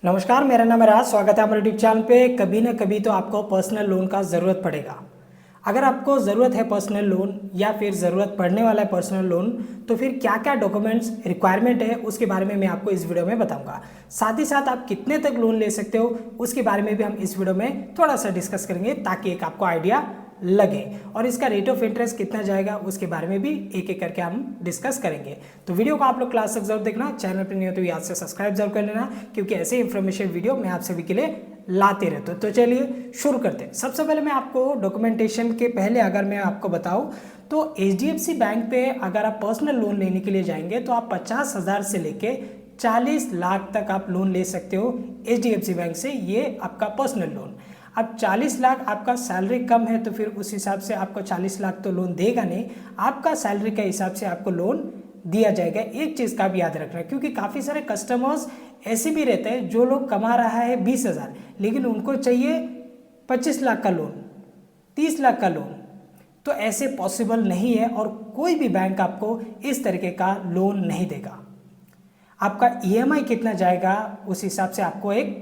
नमस्कार, मेरा नाम है राज। स्वागत है हमारे यूट्यूब चैनल पे। कभी ना कभी तो आपको पर्सनल लोन का ज़रूरत पड़ेगा। अगर आपको ज़रूरत है पर्सनल लोन या फिर ज़रूरत पड़ने वाला है पर्सनल लोन, तो फिर क्या क्या डॉक्यूमेंट्स रिक्वायरमेंट है उसके बारे में मैं आपको इस वीडियो में बताऊंगा। साथ ही साथ आप कितने तक लोन ले सकते हो उसके बारे में भी हम इस वीडियो में थोड़ा सा डिस्कस करेंगे, ताकि एक आपको आइडिया लगे। और इसका रेट ऑफ इंटरेस्ट कितना जाएगा उसके बारे में भी एक एक करके हम डिस्कस करेंगे। तो वीडियो को आप लोग क्लास तक जरूर देखना। चैनल पर नहीं हो तो याद से सब्सक्राइब जरूर कर लेना, क्योंकि ऐसे इंफॉर्मेशन वीडियो मैं आप सभी के लिए लाते रहते हो। तो चलिए शुरू करते हैं। सबसे पहले मैं आपको डॉक्यूमेंटेशन के पहले अगर मैं आपको बताऊं तो HDFC बैंक पे अगर आप पर्सनल लोन लेने के लिए जाएंगे तो आप 50,000 से लेके 40 लाख तक आप लोन ले सकते हो HDFC बैंक से। ये आपका पर्सनल लोन। अब 40 लाख आपका सैलरी कम है तो फिर उस हिसाब से आपको 40 लाख तो लोन देगा नहीं, आपका सैलरी के हिसाब से आपको लोन दिया जाएगा। एक चीज़ का भी याद रखना, क्योंकि काफ़ी सारे कस्टमर्स ऐसे भी रहते हैं जो लोग कमा रहा है 20,000 लेकिन उनको चाहिए 25 लाख का लोन, 30 लाख का लोन। तो ऐसे पॉसिबल नहीं है और कोई भी बैंक आपको इस तरीके का लोन नहीं देगा। आपका EMI कितना जाएगा उस हिसाब से आपको एक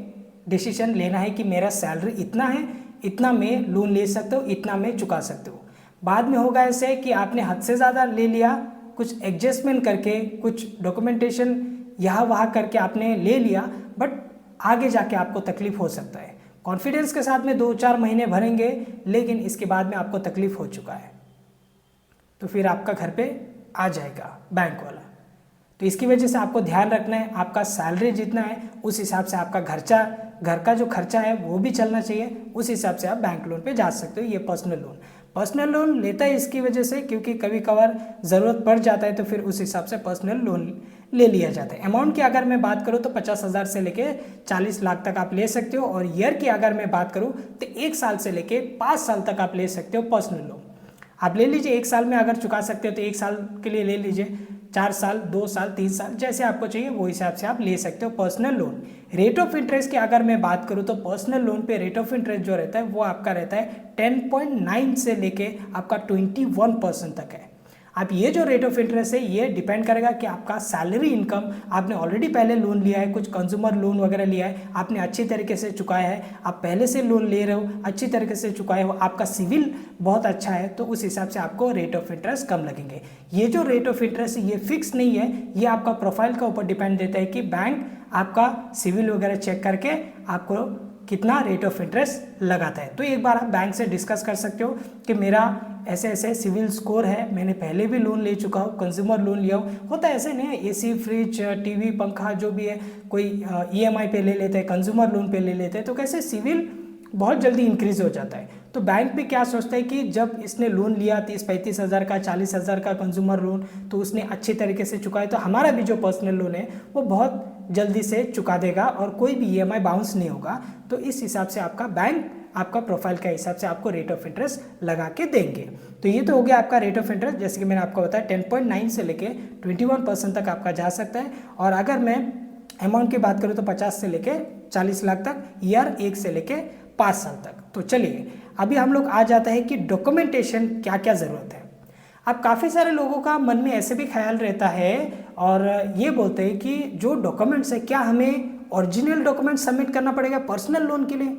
डिसीजन लेना है कि मेरा सैलरी इतना है, इतना मैं लोन ले सकता हूँ, इतना मैं चुका सकता हूँ। बाद में होगा ऐसे कि आपने हद से ज़्यादा ले लिया, कुछ एडजस्टमेंट करके, कुछ डॉक्यूमेंटेशन यहाँ वहाँ करके आपने ले लिया, बट आगे जाके आपको तकलीफ हो सकता है। कॉन्फिडेंस के साथ में 2-4 महीने भरेंगे, लेकिन इसके बाद में आपको तकलीफ हो चुका है तो फिर आपका घर पे आ जाएगा बैंक वाला। तो इसकी वजह से आपको ध्यान रखना है, आपका सैलरी जितना है उस हिसाब से आपका घर का जो खर्चा है वो भी चलना चाहिए। उस हिसाब से आप बैंक लोन पे जा सकते हो। ये पर्सनल लोन लेता है इसकी वजह से, क्योंकि कभी कभार ज़रूरत पड़ जाता है तो फिर उस हिसाब से पर्सनल लोन ले लिया जाता है। अमाउंट की अगर मैं बात करूँ तो 50,000 से लेके 40 लाख तक आप ले सकते हो। और ईयर की अगर मैं बात करूँ तो 1 साल से लेके 5 साल तक आप ले सकते हो पर्सनल लोन। आप ले लीजिए, 1 साल में अगर चुका सकते हो तो 1 साल के लिए ले लीजिए, 4 साल, 2 साल, 3 साल, जैसे आपको चाहिए वो हिसाब से आप ले सकते हो personal loan. Rate of interest की अगर मैं बात करूँ तो पर्सनल लोन पे रेट ऑफ इंटरेस्ट जो रहता है वो आपका रहता है 10.9 से लेके आपका 21% तक है। आप ये जो रेट ऑफ इंटरेस्ट है ये डिपेंड करेगा कि आपका सैलरी इनकम, आपने ऑलरेडी पहले लोन लिया है, कुछ कंज्यूमर लोन वगैरह लिया है, आपने अच्छी तरीके से चुकाया है, आप पहले से लोन ले रहे हो, अच्छी तरीके से चुकाए हो, आपका सिविल बहुत अच्छा है, तो उस हिसाब से आपको रेट ऑफ इंटरेस्ट कम लगेंगे। ये जो रेट ऑफ इंटरेस्ट ये फिक्स नहीं है, ये आपका प्रोफाइल के ऊपर डिपेंड देता है कि बैंक आपका सिविल वगैरह चेक करके आपको कितना रेट ऑफ इंटरेस्ट लगाता है। तो एक बार आप बैंक से डिस्कस कर सकते हो कि मेरा ऐसे ऐसे सिविल स्कोर है, मैंने पहले भी लोन ले चुका हूँ, कंज्यूमर लोन लिया हूँ। होता है ऐसे नहीं, AC, फ्रिज, TV, पंखा जो भी है, कोई EMI पे ले लेते हैं, कंज्यूमर लोन पे ले लेते हैं, तो कैसे सिविल बहुत जल्दी इंक्रीज हो जाता है। तो बैंक भी क्या सोचता है कि जब इसने लोन लिया 30-35 हज़ार का, 40 हज़ार का कंज्यूमर लोन, तो उसने अच्छे तरीके से चुकाया, तो हमारा भी जो पर्सनल लोन है वो बहुत जल्दी से चुका देगा और कोई भी EMI बाउंस नहीं होगा। तो इस हिसाब से आपका बैंक आपका प्रोफाइल के हिसाब से आपको रेट ऑफ इंटरेस्ट लगा के देंगे। तो ये तो हो गया आपका रेट ऑफ इंटरेस्ट, जैसे कि मैंने आपको बताया 10.9 से लेके 21% तक आपका जा सकता है। और अगर मैं अमाउंट की बात करूँ तो 50 से लेके 40 लाख तक, ईयर 1 से लेके 5 साल तक। तो चलिए अभी हम लोग आ जाता है कि डॉक्यूमेंटेशन क्या क्या ज़रूरत है। अब काफ़ी सारे लोगों का मन में ऐसे भी ख्याल रहता है और ये बोलते हैं कि जो डॉक्यूमेंट्स है, क्या हमें ओरिजिनल डॉक्यूमेंट सबमिट करना पड़ेगा पर्सनल लोन के लिए?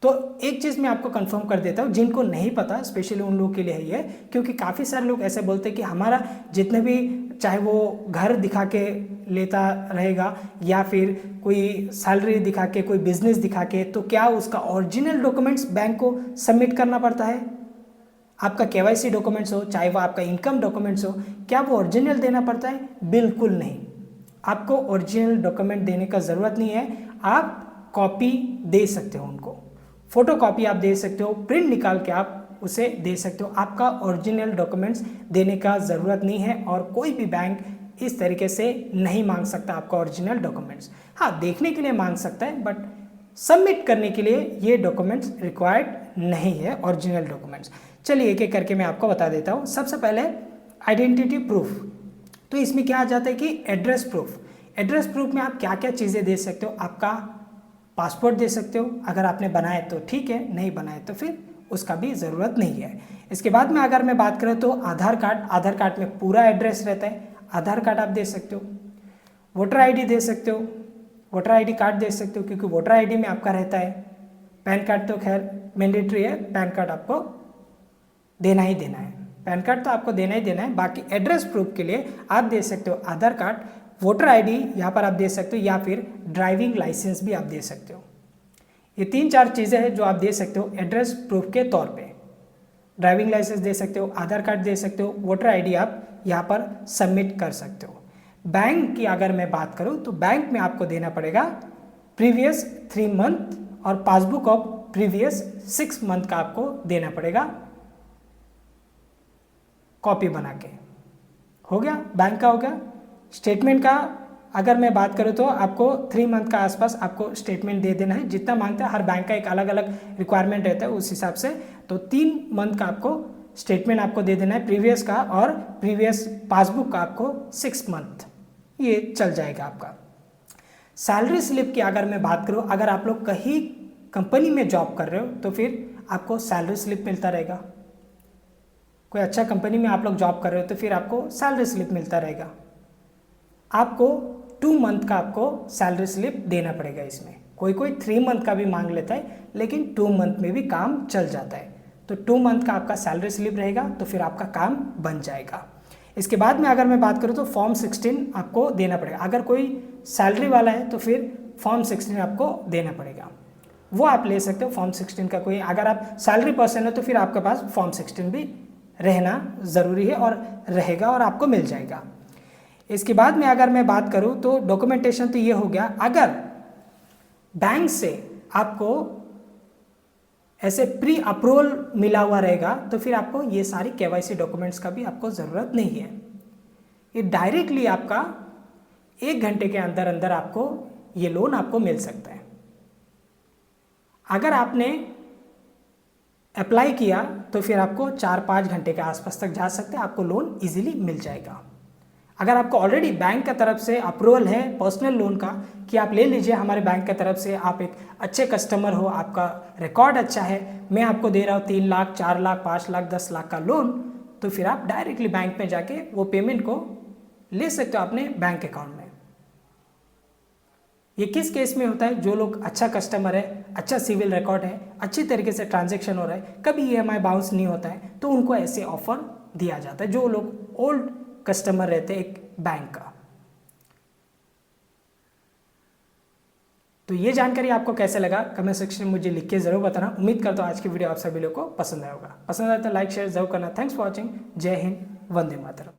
तो एक चीज़ मैं आपको कंफर्म कर देता हूँ, जिनको नहीं पता स्पेशली उन लोगों के लिए है ये, क्योंकि काफ़ी सारे लोग ऐसे बोलते हैं कि हमारा जितने भी, चाहे वो घर दिखा के लेता रहेगा या फिर कोई सैलरी दिखा के, कोई बिजनेस दिखा के, तो क्या उसका ओरिजिनल डॉक्यूमेंट्स बैंक को सबमिट करना पड़ता है? आपका KYC डॉक्यूमेंट्स हो, चाहे वो आपका इनकम डॉक्यूमेंट्स हो, क्या वो ओरिजिनल देना पड़ता है? बिल्कुल नहीं, आपको ओरिजिनल डॉक्यूमेंट देने का ज़रूरत नहीं है। आप कॉपी दे सकते हो उनको, फोटो कॉपी आप दे सकते हो, प्रिंट निकाल के आप उसे दे सकते हो। आपका ओरिजिनल डॉक्यूमेंट्स देने का ज़रूरत नहीं है और कोई भी बैंक इस तरीके से नहीं मांग सकता आपका ओरिजिनल डॉक्यूमेंट्स। हाँ, देखने के लिए मांग सकता है, बट सबमिट करने के लिए ये डॉक्यूमेंट्स रिक्वायर्ड नहीं है, ओरिजिनल डॉक्यूमेंट्स। चलिए एक एक करके मैं आपको बता देता हूँ। सबसे पहले आइडेंटिटी प्रूफ। तो इसमें क्या आ जाता है कि एड्रेस प्रूफ। एड्रेस प्रूफ में आप क्या क्या चीज़ें दे सकते हो? आपका पासपोर्ट दे सकते हो, अगर आपने बनाए तो ठीक है, नहीं बनाए तो फिर उसका भी ज़रूरत नहीं है। इसके बाद में अगर मैं बात करूँ तो आधार कार्ड में पूरा एड्रेस रहता है, आधार कार्ड आप दे सकते हो। वोटर ID दे सकते हो, वोटर आईडी कार्ड दे सकते हो क्योंकि वोटर आईडी में आपका रहता है। पैन कार्ड तो खैर मैंडेटरी है, पैन कार्ड आपको देना ही देना है, पैन कार्ड तो आपको देना ही देना है। बाकी एड्रेस प्रूफ के लिए आप दे सकते हो आधार कार्ड, वोटर आईडी यहाँ पर आप दे सकते हो, या फिर ड्राइविंग लाइसेंस भी आप दे सकते हो। ये 3-4 चीज़ें हैं जो आप दे सकते हो एड्रेस प्रूफ के तौर पे। ड्राइविंग लाइसेंस दे सकते हो, आधार कार्ड दे सकते हो, वोटर आईडी आप यहाँ पर सबमिट कर सकते हो। बैंक की अगर मैं बात करूँ तो बैंक में आपको देना पड़ेगा प्रीवियस 3 मंथ और पासबुक ऑफ प्रीवियस 6 मंथ का आपको देना पड़ेगा कॉपी बना के। हो गया, बैंक का हो गया। स्टेटमेंट का अगर मैं बात करूँ तो आपको 3 मंथ का आसपास आपको स्टेटमेंट दे देना है, जितना मांगता है। हर बैंक का एक अलग अलग रिक्वायरमेंट रहता है उस हिसाब से। तो 3 मंथ का आपको स्टेटमेंट आपको दे देना है प्रीवियस का, और प्रीवियस पासबुक का आपको 6 मंथ, ये चल जाएगा आपका। सैलरी स्लिप की अगर मैं बात करूँ, अगर आप लोग कहीं कंपनी में जॉब कर रहे हो तो फिर आपको सैलरी स्लिप मिलता रहेगा। कोई अच्छा कंपनी में आप लोग जॉब कर रहे हो तो फिर आपको सैलरी स्लिप मिलता रहेगा। आपको 2 मंथ का आपको सैलरी स्लिप देना पड़ेगा इसमें। कोई 3 मंथ का भी मांग लेता है, लेकिन 2 मंथ में भी काम चल जाता है। तो 2 मंथ का आपका सैलरी स्लिप रहेगा तो फिर आपका काम बन जाएगा। इसके बाद में अगर मैं बात करूँ तो फॉर्म 16 आपको देना पड़ेगा। अगर कोई सैलरी वाला है तो फिर फॉर्म 16 आपको देना पड़ेगा, वो आप ले सकते हो। फॉर्म 16 का कोई, अगर आप सैलरी पर्सन है तो फिर आपके पास फॉर्म 16 भी रहना ज़रूरी है और रहेगा और आपको मिल जाएगा। इसके बाद में अगर मैं बात करूं तो डॉक्यूमेंटेशन तो ये हो गया। अगर बैंक से आपको ऐसे प्री अप्रूवल मिला हुआ रहेगा तो फिर आपको ये सारी KYC डॉक्यूमेंट्स का भी आपको ज़रूरत नहीं है। ये डायरेक्टली आपका 1 घंटे के अंदर अंदर आपको ये लोन आपको मिल सकता है। अगर आपने अप्लाई किया तो फिर आपको 4-5 घंटे के आसपास तक जा सकते हैं, आपको लोन इजीली मिल जाएगा। अगर आपको ऑलरेडी बैंक का तरफ से अप्रूवल है पर्सनल लोन का कि आप ले लीजिए हमारे बैंक की तरफ से, आप एक अच्छे कस्टमर हो, आपका रिकॉर्ड अच्छा है, मैं आपको दे रहा हूँ 3 लाख, 4 लाख, 5 लाख, 10 लाख का लोन, तो फिर आप डायरेक्टली बैंक में जाके वो पेमेंट को ले सकते हो अपने बैंक अकाउंट में। ये किस केस में होता है? जो लोग अच्छा कस्टमर है, अच्छा सिविल रिकॉर्ड है, अच्छी तरीके से ट्रांजैक्शन हो रहा है, कभी EMI बाउंस नहीं होता है, तो उनको ऐसे ऑफर दिया जाता है। जो लोग ओल्ड कस्टमर रहते हैं एक बैंक का। तो ये जानकारी आपको कैसे लगा कमेंट सेक्शन में मुझे लिख के जरूर बताना। उम्मीद करता हूँ आज की वीडियो आप सभी लोगों को पसंद आया होगा। पसंद आया तो लाइक शेयर जरूर करना। Thanks for watching. जय हिंद, वंदे मातरम।